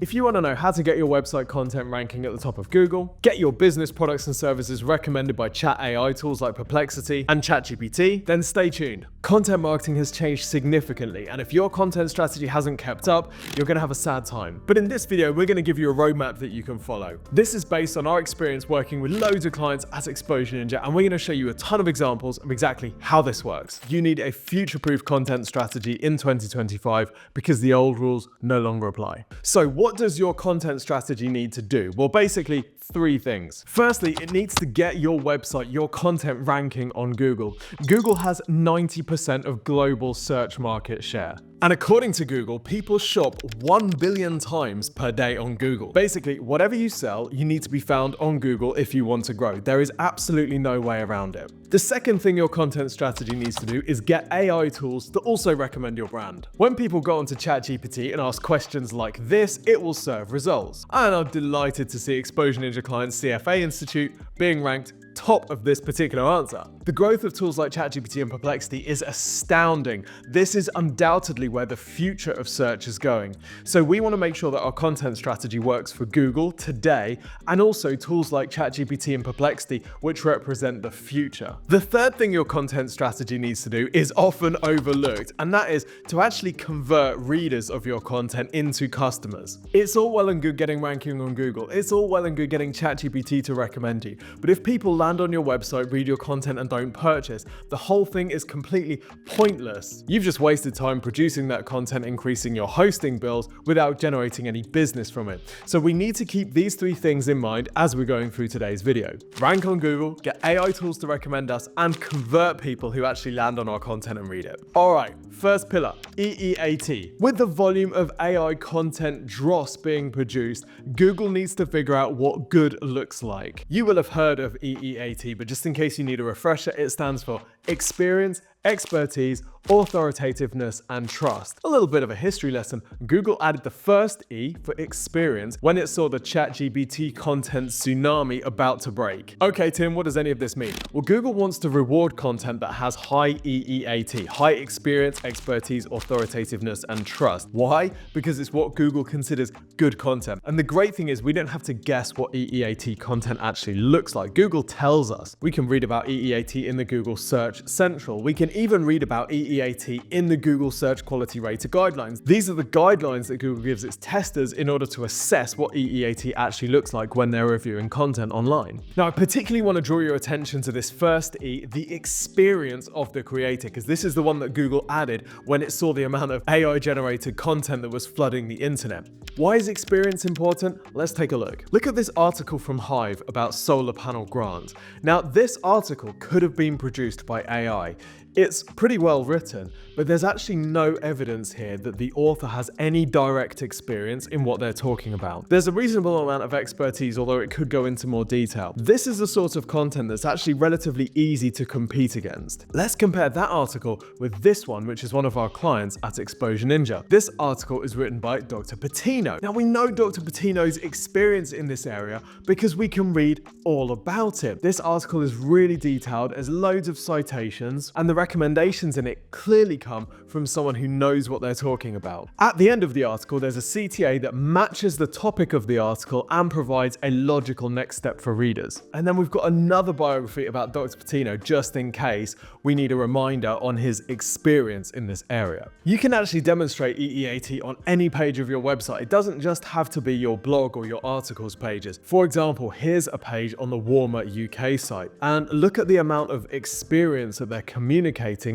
If you want to know how to get your website content ranking at the top of Google, get your business products and services recommended by chat AI tools like Perplexity and ChatGPT, then stay tuned. Content marketing has changed significantly, and if your content strategy hasn't kept up, you're going to have a sad time. But in this video, we're going to give you a roadmap that you can follow. This is based on our experience working with loads of clients at Exposure Ninja, and we're going to show you a ton of examples of exactly how this works. You need a future-proof content strategy in 2025 because the old rules no longer apply. So what does your content strategy need to do? Well, basically, three things. Firstly, it needs to get your website, your content ranking on Google. Google has 90% of global search market share. And according to Google, people shop 1 billion times per day on Google. Basically, whatever you sell, you need to be found on Google if you want to grow. There is absolutely no way around it. The second thing your content strategy needs to do is get AI tools to also recommend your brand. When people go onto ChatGPT and ask questions like this, it will serve results. And I'm delighted to see Exposure Ninja client's CFA Institute being ranked top of this particular answer. The growth of tools like ChatGPT and Perplexity is astounding. This is undoubtedly where the future of search is going. So we want to make sure that our content strategy works for Google today, and also tools like ChatGPT and Perplexity, which represent the future. The third thing your content strategy needs to do is often overlooked, and that is to actually convert readers of your content into customers. It's all well and good getting ranking on Google. It's all well and good getting ChatGPT to recommend you. But if people land on your website, read your content, and don't purchase, the whole thing is completely pointless. You've just wasted time producing that content, increasing your hosting bills without generating any business from it. So we need to keep these three things in mind as we're going through today's video. Rank on Google, get AI tools to recommend us, and convert people who actually land on our content and read it. All right, first pillar, EEAT. With the volume of AI content dross being produced, Google needs to figure out what good looks like. You will have heard of EEAT, but just in case you need a refresher, it stands for experience, expertise, authoritativeness, and trust. A little bit of a history lesson. Google added the first E for experience when it saw the ChatGPT content tsunami about to break. Okay, Tim, what does any of this mean? Well, Google wants to reward content that has high EEAT, high experience, expertise, authoritativeness, and trust. Why? Because it's what Google considers good content. And the great thing is we don't have to guess what EEAT content actually looks like. Google tells us. We can read about EEAT in the Google Search Central. We can even read about EEAT in the Google Search Quality Rater guidelines. These are the guidelines that Google gives its testers in order to assess what EEAT actually looks like when they're reviewing content online. Now, I particularly want to draw your attention to this first E, the experience of the creator, because this is the one that Google added when it saw the amount of AI-generated content that was flooding the internet. Why is experience important? Let's take a look. Look at this article from Hive about solar panel grants. Now, this article could have been produced by AI. It's pretty well written, but there's actually no evidence here that the author has any direct experience in what they're talking about. There's a reasonable amount of expertise, although it could go into more detail. This is the sort of content that's actually relatively easy to compete against. Let's compare that article with this one, which is one of our clients at Exposure Ninja. This article is written by Dr. Patino. Now, we know Dr. Patino's experience in this area because we can read all about it. This article is really detailed, has loads of citations, and the recommendations in it clearly come from someone who knows what they're talking about. At the end of the article, there's a CTA that matches the topic of the article and provides a logical next step for readers. And then we've got another biography about Dr. Patino just in case we need a reminder on his experience in this area. You can actually demonstrate EEAT on any page of your website. It doesn't just have to be your blog or your articles pages. For example, here's a page on the Warmer UK site, and look at the amount of experience that they're communicating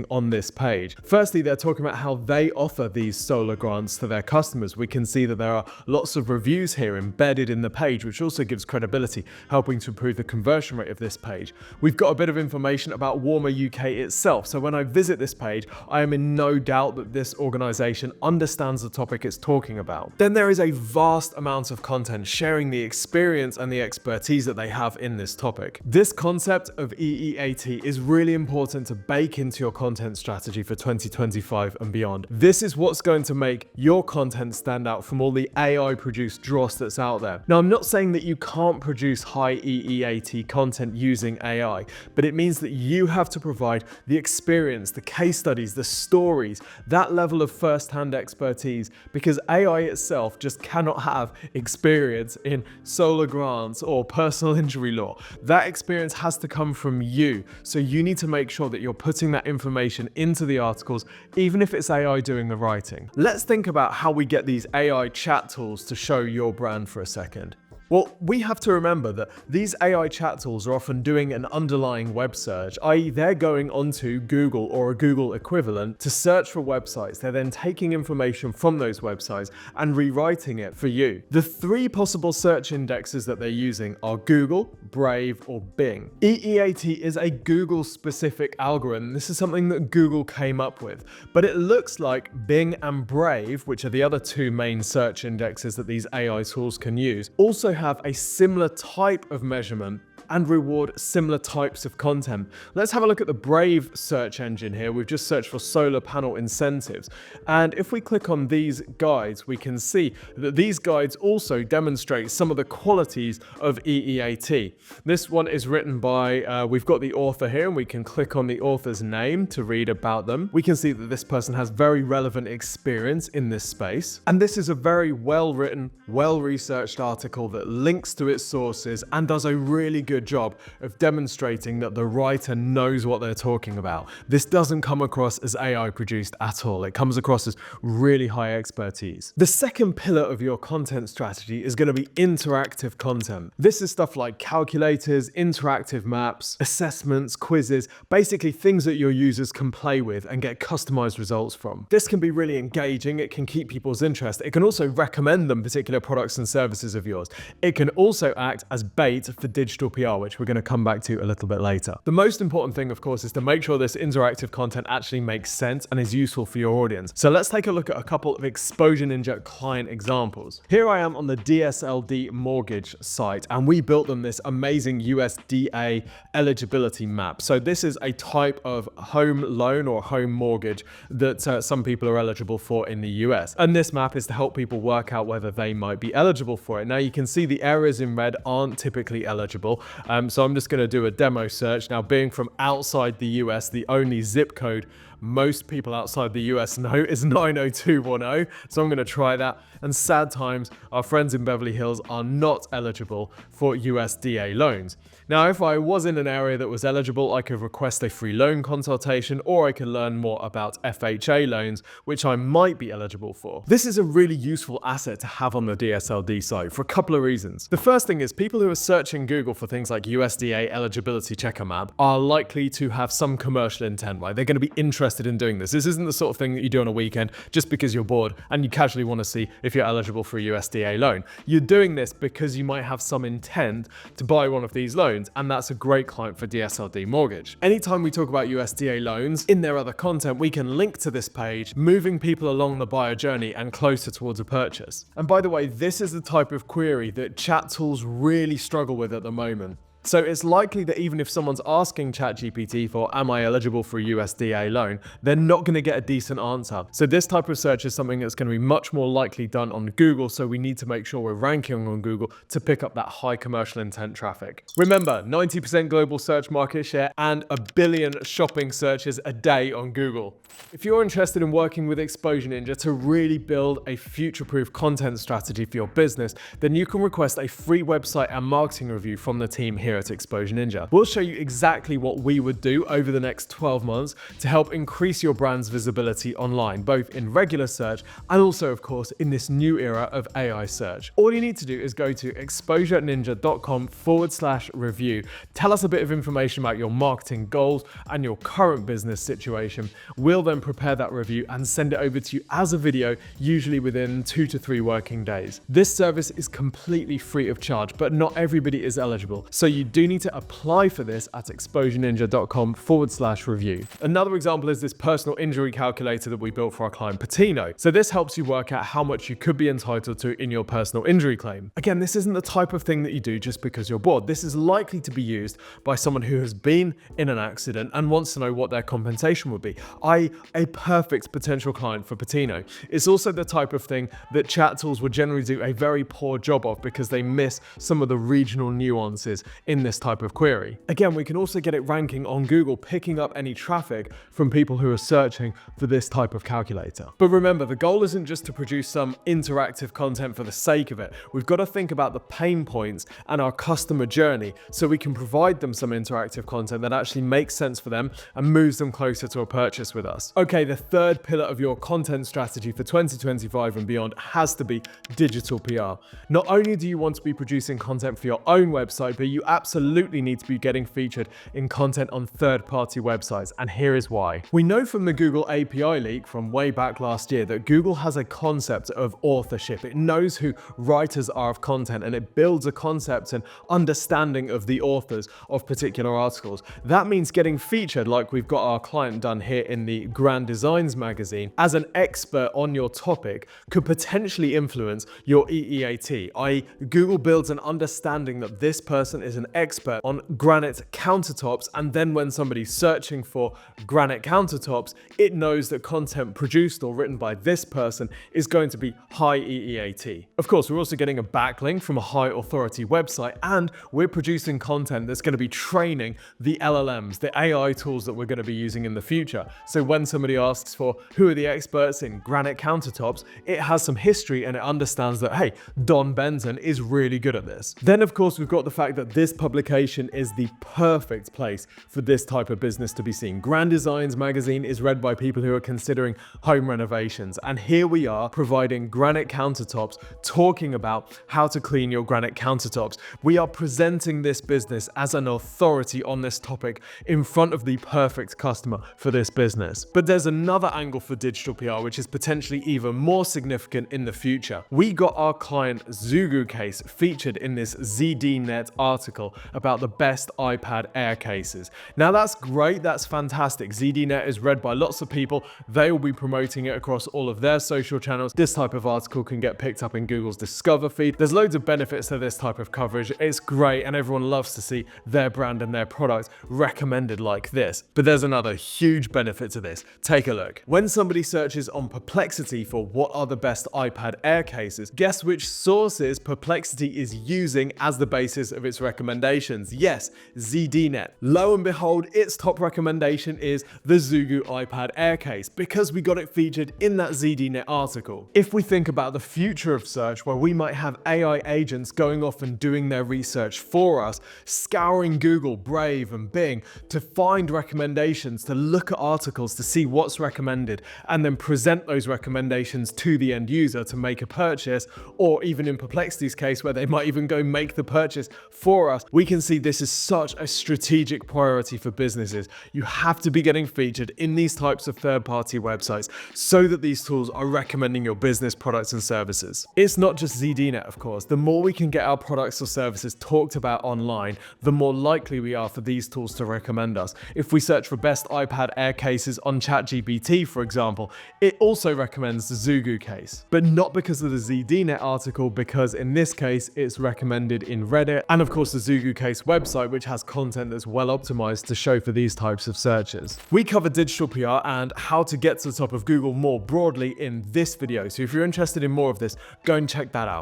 on this page. Firstly, they're talking about how they offer these solar grants to their customers. We can see that there are lots of reviews here embedded in the page, which also gives credibility, helping to improve the conversion rate of this page. We've got a bit of information about Warmer UK itself, so when I visit this page, I am in no doubt that this organization understands the topic it's talking about. Then there is a vast amount of content sharing the experience and the expertise that they have in this topic. This concept of EEAT is really important to bake into your content strategy for 2025 and beyond. This is what's going to make your content stand out from all the AI produced dross that's out there. Now, I'm not saying that you can't produce high EEAT content using AI, but it means that you have to provide the experience, the case studies, the stories, that level of first-hand expertise, because AI itself just cannot have experience in solar grants or personal injury law. That experience has to come from you. So you need to make sure that you're putting that information into the articles, even if it's AI doing the writing. Let's think about how we get these AI chat tools to show your brand for a second. Well, we have to remember that these AI chat tools are often doing an underlying web search, i.e. they're going onto Google or a Google equivalent to search for websites. They're then taking information from those websites and rewriting it for you. The three possible search indexes that they're using are Google, Brave, or Bing. EEAT is a Google-specific algorithm. This is something that Google came up with, but it looks like Bing and Brave, which are the other two main search indexes that these AI tools can use, also have a similar type of measurement and reward similar types of content. Let's have a look at the Brave search engine here. We've just searched for solar panel incentives. And if we click on these guides, we can see that these guides also demonstrate some of the qualities of EEAT. This one is written by, we've got the author here, and we can click on the author's name to read about them. We can see that this person has very relevant experience in this space. And this is a very well-written, well-researched article that links to its sources and does a really good job of demonstrating that the writer knows what they're talking about. This doesn't come across as AI produced at all. It comes across as really high expertise. The second pillar of your content strategy is going to be interactive content. This is stuff like calculators, interactive maps, assessments, quizzes, basically things that your users can play with and get customized results from. This can be really engaging. It can keep people's interest. It can also recommend them particular products and services of yours. It can also act as bait for digital PR, which we're going to come back to a little bit later. The most important thing, of course, is to make sure this interactive content actually makes sense and is useful for your audience. So let's take a look at a couple of Exposure Ninja client examples. Here I am on the DSLD mortgage site, and we built them this amazing USDA eligibility map. So this is a type of home loan or home mortgage that some people are eligible for in the US. And this map is to help people work out whether they might be eligible for it. Now you can see the areas in red aren't typically eligible. So I'm just going to do a demo search. Now, being from outside the US, the only zip code most people outside the US know is 90210. So I'm going to try that. And sad times, our friends in Beverly Hills are not eligible for USDA loans. Now, if I was in an area that was eligible, I could request a free loan consultation, or I could learn more about FHA loans, which I might be eligible for. This is a really useful asset to have on the DSLD site for a couple of reasons. The first thing is people who are searching Google for things like USDA eligibility checker map are likely to have some commercial intent, right? They're going to be interested in doing this. This isn't the sort of thing that you do on a weekend just because you're bored and you casually want to see if you're eligible for a USDA loan. You're doing this because you might have some intent to buy one of these loans, and that's a great client for DSLD mortgage. Anytime we talk about USDA loans in their other content, we can link to this page, moving people along the buyer journey and closer towards a purchase. And by the way, this is the type of query that chat tools really struggle with at the moment. So it's likely that even if someone's asking ChatGPT for, am I eligible for a USDA loan, they're not going to get a decent answer. So this type of search is something that's going to be much more likely done on Google. So we need to make sure we're ranking on Google to pick up that high commercial intent traffic. Remember, 90% global search market share and 1 billion shopping searches a day on Google. If you're interested in working with Exposure Ninja to really build a future-proof content strategy for your business, then you can request a free website and marketing review from the team here at Exposure Ninja. We'll show you exactly what we would do over the next 12 months to help increase your brand's visibility online, both in regular search and also, of course, in this new era of AI search. All you need to do is go to exposureninja.com/review. Tell us a bit of information about your marketing goals and your current business situation. We'll then prepare that review and send it over to you as a video, usually within 2 to 3 working days. This service is completely free of charge, but not everybody is eligible. So you you do need to apply for this at exposureninja.com/review. Another example is this personal injury calculator that we built for our client Patino. So this helps you work out how much you could be entitled to in your personal injury claim. Again, this isn't the type of thing that you do just because you're bored. This is likely to be used by someone who has been in an accident and wants to know what their compensation would be, i.e. a perfect potential client for Patino. It's also the type of thing that chat tools would generally do a very poor job of because they miss some of the regional nuances in this type of query. Again, we can also get it ranking on Google, picking up any traffic from people who are searching for this type of calculator. But remember, the goal isn't just to produce some interactive content for the sake of it. We've got to think about the pain points and our customer journey so we can provide them some interactive content that actually makes sense for them and moves them closer to a purchase with us. Okay, the third pillar of your content strategy for 2025 and beyond has to be digital PR. Not only do you want to be producing content for your own website, but you absolutely need to be getting featured in content on third-party websites, and here is why. We know from the Google API leak from way back last year that Google has a concept of authorship. It knows who writers are of content, and it builds a concept and understanding of the authors of particular articles. That means getting featured, like we've got our client done here in the Grand Designs magazine, as an expert on your topic could potentially influence your EEAT, i.e. Google builds an understanding that this person is an expert on granite countertops, and then when somebody's searching for granite countertops, it knows that content produced or written by this person is going to be high EEAT. Of course, we're also getting a backlink from a high authority website, and we're producing content that's going to be training the LLMs, the AI tools that we're going to be using in the future. So when somebody asks for who are the experts in granite countertops, it has some history and it understands that, hey, Don Benton is really good at this. Then of course we've got the fact that this publication is the perfect place for this type of business to be seen. Grand Designs magazine is read by people who are considering home renovations, and here we are providing granite countertops, talking about how to clean your granite countertops. We are presenting this business as an authority on this topic in front of the perfect customer for this business. But there's another angle for digital PR which is potentially even more significant in the future. We got our client Zugu Case featured in this ZDNet article about the best iPad Air cases. Now that's great, that's fantastic. ZDNet is read by lots of people. They will be promoting it across all of their social channels. This type of article can get picked up in Google's Discover feed. There's loads of benefits to this type of coverage. It's great and everyone loves to see their brand and their product recommended like this. But there's another huge benefit to this. Take a look. When somebody searches on Perplexity for what are the best iPad Air cases, guess which sources Perplexity is using as the basis of its recommendations? Yes, ZDNet. Lo and behold, its top recommendation is the Zugu iPad Air case because we got it featured in that ZDNet article. If we think about the future of search, where we might have AI agents going off and doing their research for us, scouring Google, Brave and Bing to find recommendations, to look at articles to see what's recommended and then present those recommendations to the end user to make a purchase, or even in Perplexity's case where they might even go make the purchase for us, we can see this is such a strategic priority for businesses. You have to be getting featured in these types of third-party websites so that these tools are recommending your business products and services. It's not just ZDNet, of course. The more we can get our products or services talked about online, the more likely we are for these tools to recommend us. If we search for best iPad Air cases on ChatGPT, for example, it also recommends the Zugu Case, but not because of the ZDNet article, because in this case, it's recommended in Reddit, and of course the Zugu Case website, which has content that's well optimized to show for these types of searches. We cover digital PR and how to get to the top of Google more broadly in this video, so if you're interested in more of this, go and check that out.